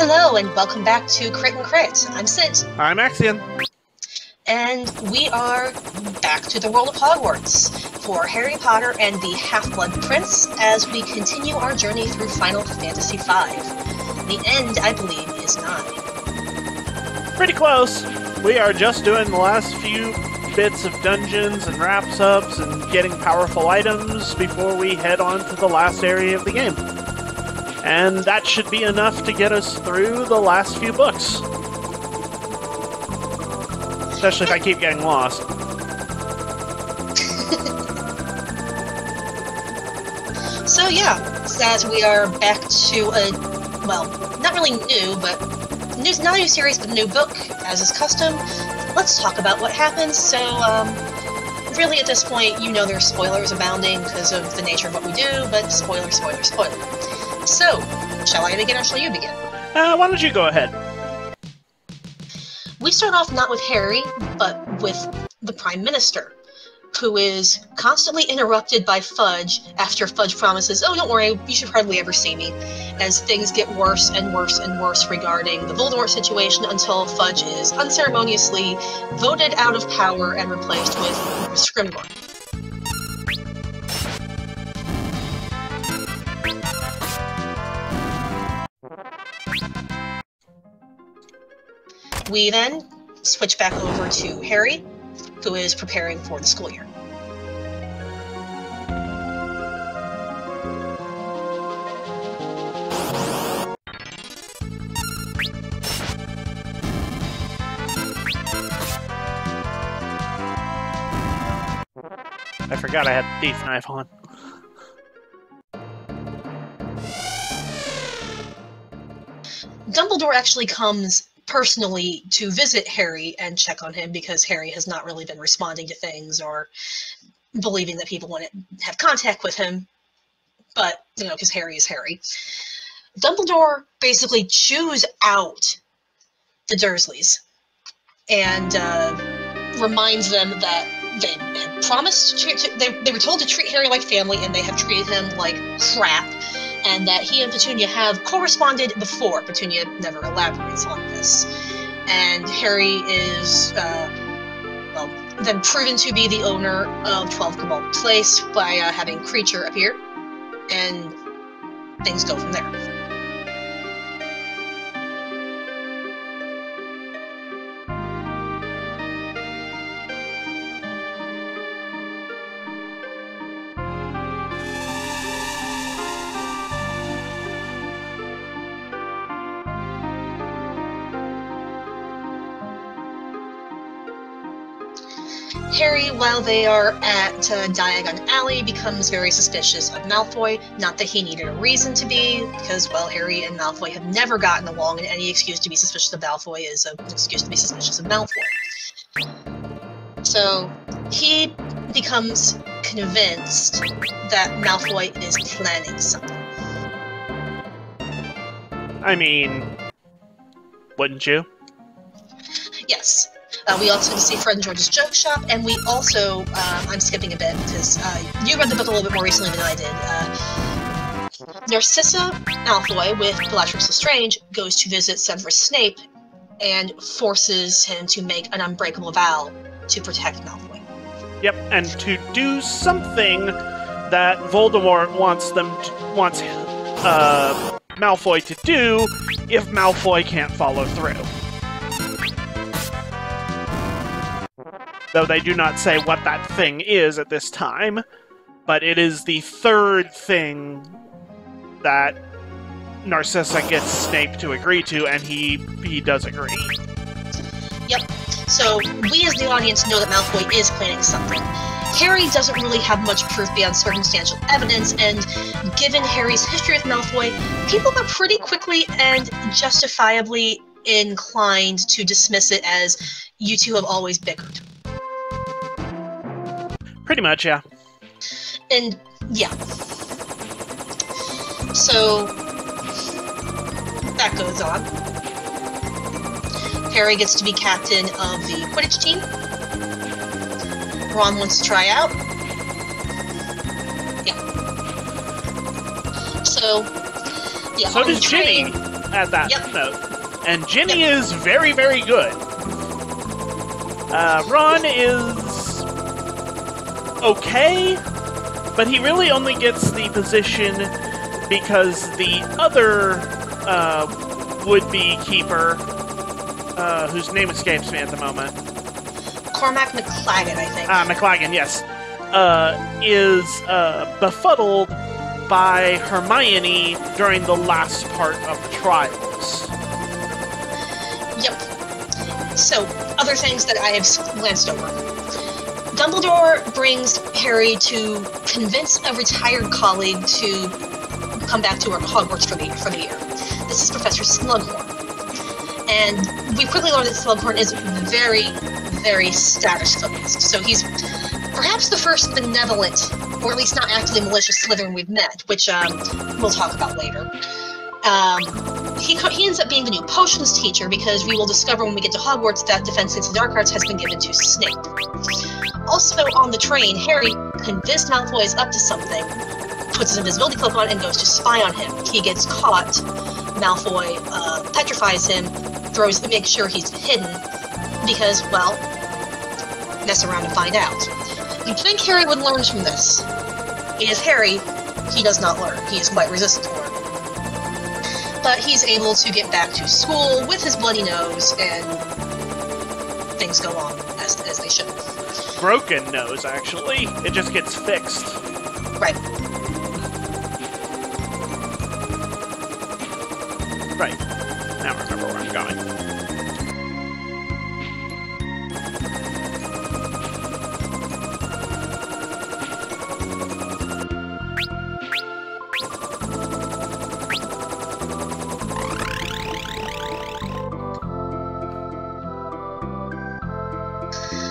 Hello and welcome back to Crit and Crit. I'm Sid. I'm Axion. And we are back to the world of Hogwarts for Harry Potter and the Half-Blood Prince as we continue our journey through Final Fantasy V. The end, I believe, is nigh. Pretty close. We are just doing the last few bits of dungeons and wraps-ups and getting powerful items before we head on to the last area of the game. And that should be enough to get us through the last few books. Especially if I keep getting lost. So yeah, as we are back to a, well, not really new, but not a new series, but a new book, as is custom. Let's talk about what happens. So, really at this point, you know there's spoilers abounding because of the nature of what we do, but spoiler, spoiler, spoiler. So, shall I begin or shall you begin? Why don't you go ahead? We start off not with Harry, but with the Prime Minister, who is constantly interrupted by Fudge after Fudge promises, "Oh, don't worry, you should hardly ever see me," as things get worse and worse and worse regarding the Voldemort situation until Fudge is unceremoniously voted out of power and replaced with Scrimgeour. We then switch back over to Harry, who is preparing for the school year. I forgot I had the thief knife on. Dumbledore actually comes personally to visit Harry and check on him because Harry has not really been responding to things or believing that people want to have contact with him. But, you know, because Harry is Harry. Dumbledore basically chews out the Dursleys and reminds them that they had promised they were told to treat Harry like family and they have treated him like crap. And that he and Petunia have corresponded before. Petunia never elaborates on this. And Harry is, well, then proven to be the owner of 12 Cobalt Place by having Creature appear. And things go from there. Harry, while they are at Diagon Alley, becomes very suspicious of Malfoy. Not that he needed a reason to be, because, well, Harry and Malfoy have never gotten along, and any excuse to be suspicious of Malfoy is an excuse to be suspicious of Malfoy. So, he becomes convinced that Malfoy is planning something. I mean, wouldn't you? Yes. We also see Fred and George's Joke Shop, and we also, I'm skipping a bit because you read the book a little bit more recently than I did. Narcissa Malfoy, with Bellatrix Lestrange, goes to visit Severus Snape and forces him to make an unbreakable vow to protect Malfoy. Yep, and to do something that Voldemort wants Malfoy to do if Malfoy can't follow through. Though they do not say what that thing is at this time, but it is the third thing that Narcissa gets Snape to agree to, and he does agree. Yep. So, we as the audience know that Malfoy is planning something. Harry doesn't really have much proof beyond circumstantial evidence, and given Harry's history with Malfoy, people are pretty quickly and justifiably inclined to dismiss it as, you two have always bickered. Pretty much, yeah. And, yeah. So, that goes on. Harry gets to be captain of the Quidditch team. Ron wants to try out. Yeah. So, yeah. So does Ginny. at that Yep. note. And Ginny is very, very good. Ron is okay, but he really only gets the position because the other would-be keeper, whose name escapes me at the moment. Cormac McLagan, I think. McLagan, yes. Is befuddled by Hermione during the last part of the trials. Yep. So, other things that I have glanced over. Dumbledore brings Harry to convince a retired colleague to come back to Hogwarts for the year. This is Professor Slughorn. And we quickly learn that Slughorn is very, very status-focused. So he's perhaps the first benevolent, or at least not actively malicious Slytherin we've met, which we'll talk about later. He ends up being the new potions teacher because we will discover when we get to Hogwarts that Defense Against the Dark Arts has been given to Snape. Also on the train, Harry, convinced Malfoy is up to something, puts his invisibility cloak on and goes to spy on him. He gets caught. Malfoy petrifies him, makes sure he's hidden because, well, mess around and find out. You'd think Harry would learn from this. It is Harry. He does not learn. He is quite resistant to learn. But he's able to get back to school with his bloody nose, and things go on as they should. Broken nose, actually. It just gets fixed. Right. Right. Now I remember where I'm going.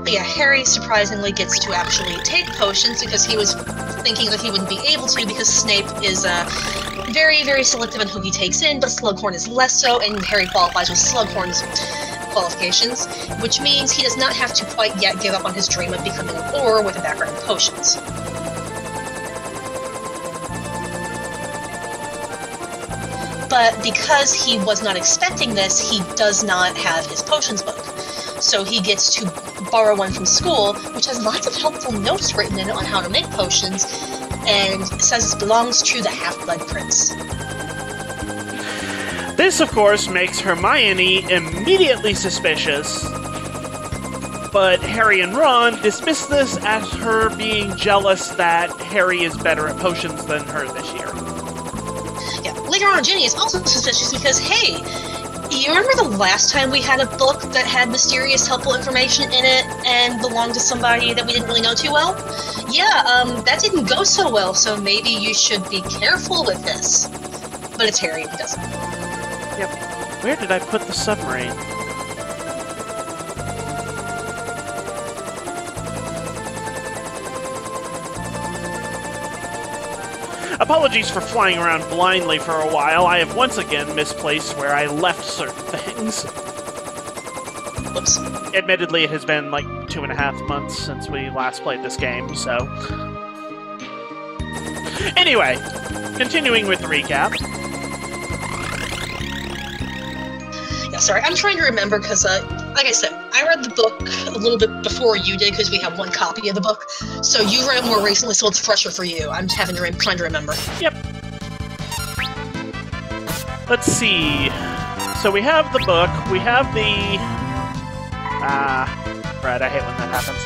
But yeah, Harry surprisingly gets to actually take potions because he was thinking that he wouldn't be able to because Snape is very, very selective on who he takes in, but Slughorn is less so, and Harry qualifies with Slughorn's qualifications, which means he does not have to quite yet give up on his dream of becoming an Auror with a background in potions. But because he was not expecting this, he does not have his potions book. So he gets to borrow one from school, which has lots of helpful notes written in it on how to make potions, and says it belongs to the Half-Blood Prince. This, of course, makes Hermione immediately suspicious, but Harry and Ron dismiss this as her being jealous that Harry is better at potions than her this year. Yeah, later on, Ginny is also suspicious because, hey, you remember the last time we had a book that had mysterious, helpful information in it and belonged to somebody that we didn't really know too well? Yeah, that didn't go so well, so maybe you should be careful with this. But it's Harry, he doesn't. Yep. Where did I put the submarine? Apologies for flying around blindly for a while. I have once again misplaced where I left certain things. Whoops. Admittedly, it has been like 2.5 months since we last played this game, so... Anyway, continuing with the recap. Yeah, sorry, I'm trying to remember because, like I said, I read the book a little bit before you did because we have one copy of the book. So you read it more recently, so it's fresher for you. I'm having to trying to remember. Yep. Let's see. So we have the book. We have the... Right, I hate when that happens.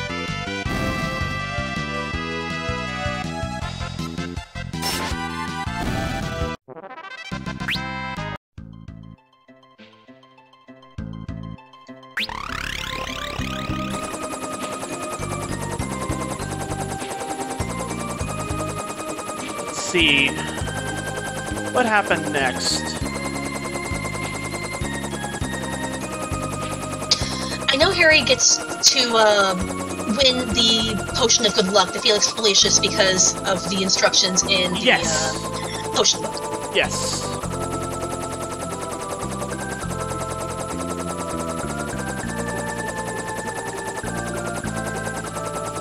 See what happened next. I know Harry gets to win the Potion of Good Luck, the Felix Felicis, because of the instructions in the potion book. Yes.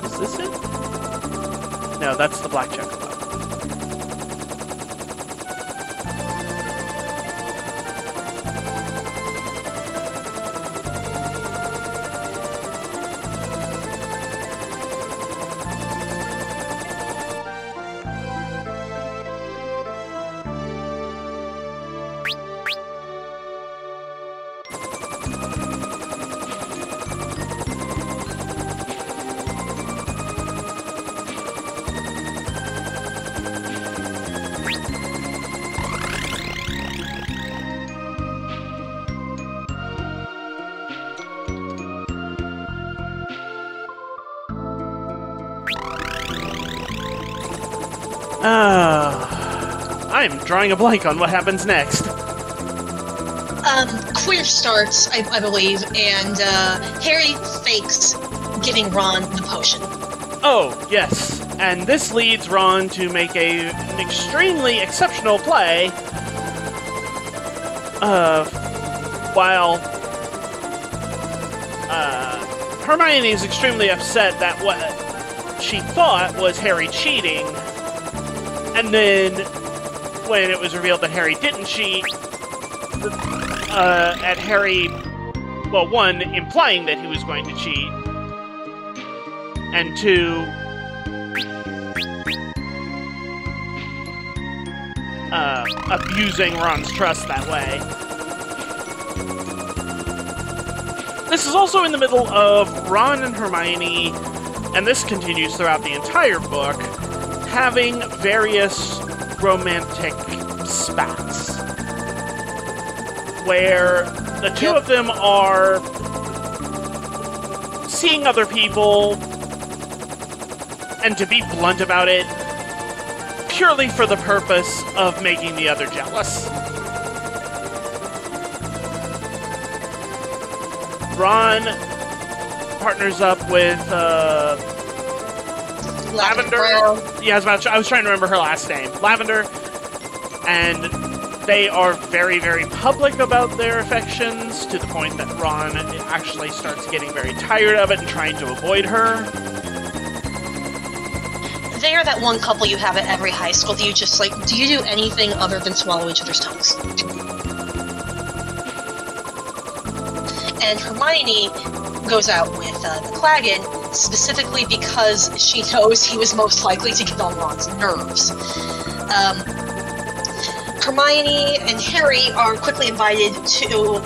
Is this it? No, that's the black chocolate. I'm drawing a blank on what happens next. Queer starts, I believe, and Harry fakes giving Ron the potion. Oh, yes. And this leads Ron to make an extremely exceptional play, while Hermione is extremely upset that what she thought was Harry cheating, and then when it was revealed that Harry didn't cheat, at Harry, well, one, implying that he was going to cheat, and two, abusing Ron's trust that way. This is also in the middle of Ron and Hermione, and this continues throughout the entire book, having various romantic spats, where the two of them are seeing other people, and to be blunt about it, purely for the purpose of making the other jealous. Ron partners up with Lavender. Yeah, I was trying to remember her last name. Lavender. And they are very, very public about their affections, to the point that Ron actually starts getting very tired of it and trying to avoid her. They are that one couple you have at every high school that you just like, do you do anything other than swallow each other's tongues? And Hermione goes out with McLaggen specifically because she knows he was most likely to get on Ron's nerves. Hermione and Harry are quickly invited to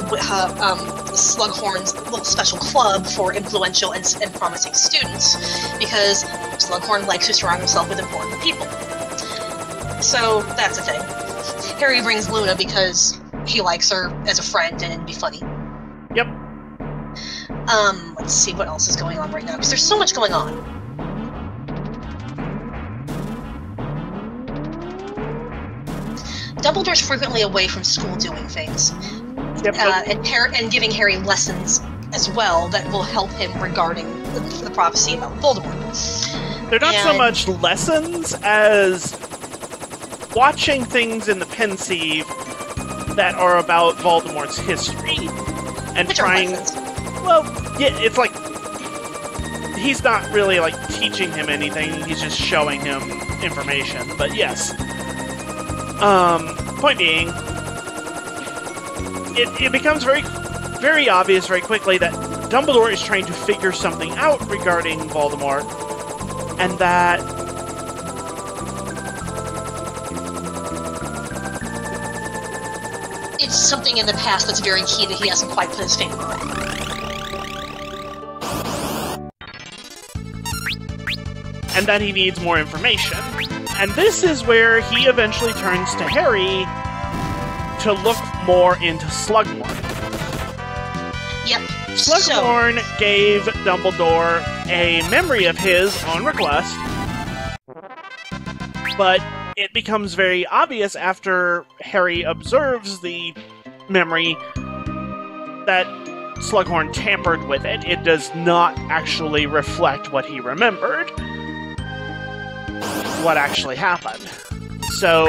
Slughorn's little special club for influential and promising students, because Slughorn likes to surround himself with important people. So that's a thing. Harry brings Luna because he likes her as a friend and it'd be funny. Yep. Let's see what else is going on right now, because there's so much going on. Dumbledore's frequently away from school doing things, Yep. And giving Harry lessons as well that will help him regarding the prophecy about Voldemort. They're not so much lessons as watching things in the Pensieve that are about Voldemort's history and Which trying. Well, yeah, it's like he's not really like teaching him anything; he's just showing him information. But yes. Point being, it becomes very, very obvious very quickly that Dumbledore is trying to figure something out regarding Voldemort, and that it's something in the past that's very key that he hasn't quite put his finger on. and that he needs more information. And this is where he eventually turns to Harry to look more into Slughorn. Yep. Slughorn gave Dumbledore a memory of his on request, but it becomes very obvious after Harry observes the memory that Slughorn tampered with it. It does not actually reflect what he remembered, what actually happened. So,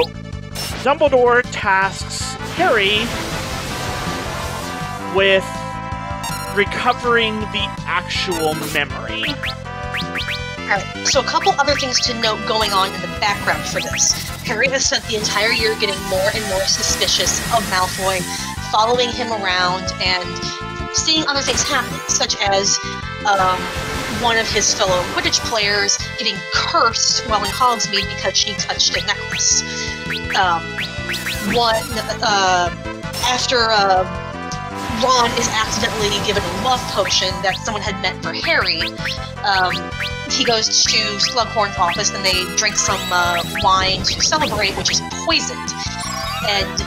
Dumbledore tasks Harry with recovering the actual memory. Alright, so a couple other things to note going on in the background for this. Harry has spent the entire year getting more and more suspicious of Malfoy, following him around and seeing other things happen, such as one of his fellow Quidditch players getting cursed while in Hogsmeade because she touched a necklace. After Ron is accidentally given a love potion that someone had meant for Harry, he goes to Slughorn's office and they drink some wine to celebrate, which is poisoned. And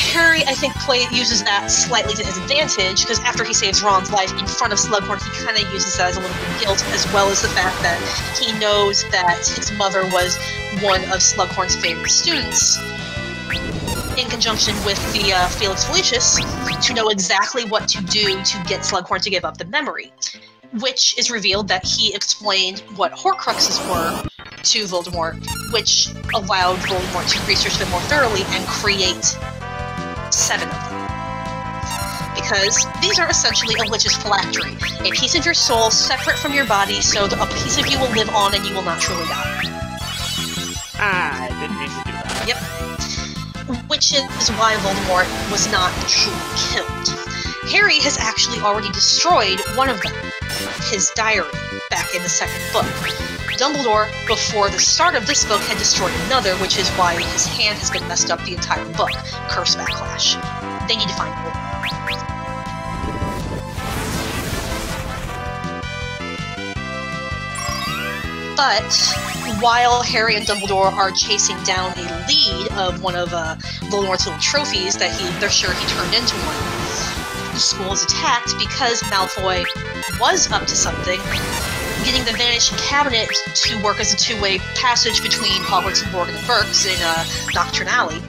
Harry, I think, uses that slightly to his advantage, because after he saves Ron's life in front of Slughorn, he kind of uses that as a little bit of guilt, as well as the fact that he knows that his mother was one of Slughorn's favorite students, in conjunction with the Felix Felicis, to know exactly what to do to get Slughorn to give up the memory, which is revealed that he explained what Horcruxes were to Voldemort, which allowed Voldemort to research them more thoroughly and create 7 of them. Because these are essentially a lich's phylactery, a piece of your soul separate from your body, so a piece of you will live on and you will not truly die. I didn't mean to do that. Yep. Which is why Voldemort was not truly killed. Harry has actually already destroyed one of them, his diary, back in the 2nd book. Dumbledore, before the start of this book, had destroyed another, which is why his hand has been messed up the entire book. Curse Backlash. They need to find more. But while Harry and Dumbledore are chasing down a lead of one of Voldemort's little trophies that they're sure he turned into one, the school is attacked because Malfoy was up to something, getting the Vanishing Cabinet to work as a two-way passage between Hogwarts and Borgin and Burkes in Nocturne Alley.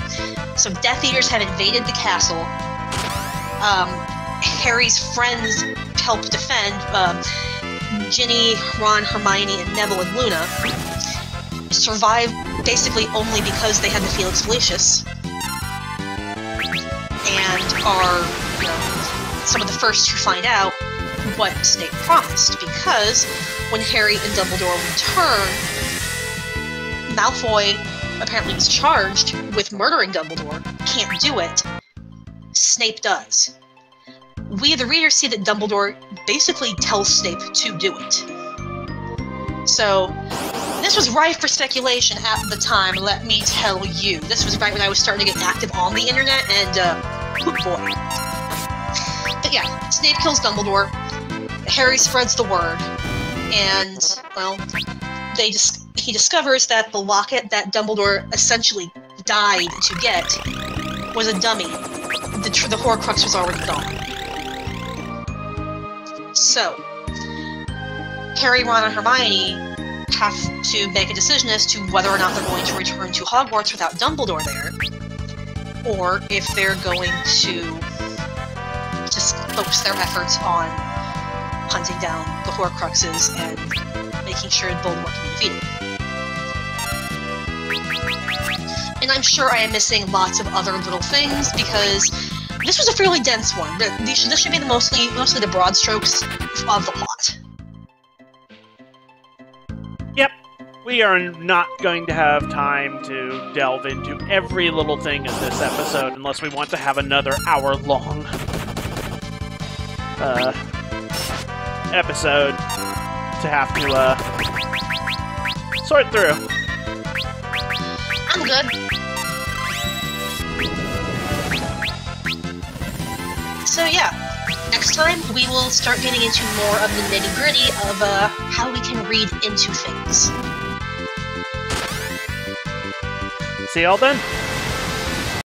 So Death Eaters have invaded the castle. Harry's friends help defend. Ginny, Ron, Hermione, and Neville and Luna survive basically only because they had the Felix Felicis and are, some of the first to find out what Snape promised, because when Harry and Dumbledore return, Malfoy apparently was charged with murdering Dumbledore, can't do it. Snape does. We, the readers, see that Dumbledore basically tells Snape to do it. So, this was rife for speculation at the time, let me tell you. This was right when I was starting to get active on the internet, and, oh boy. But yeah, Snape kills Dumbledore, Harry spreads the word, and, well, he discovers that the locket that Dumbledore essentially died to get was a dummy. The Horcrux was already gone. So, Harry, Ron, and Hermione have to make a decision as to whether or not they're going to return to Hogwarts without Dumbledore there, or if they're going to just focus their efforts on hunting down the Horcruxes and making sure Voldemort can be defeated. And I'm sure I am missing lots of other little things, because this was a fairly dense one. This should be mostly the broad strokes of the plot. Yep. We are not going to have time to delve into every little thing in this episode unless we want to have another hour-long episode to have to sort through. I'm good. So yeah, next time we will start getting into more of the nitty-gritty of how we can read into things. See y'all then.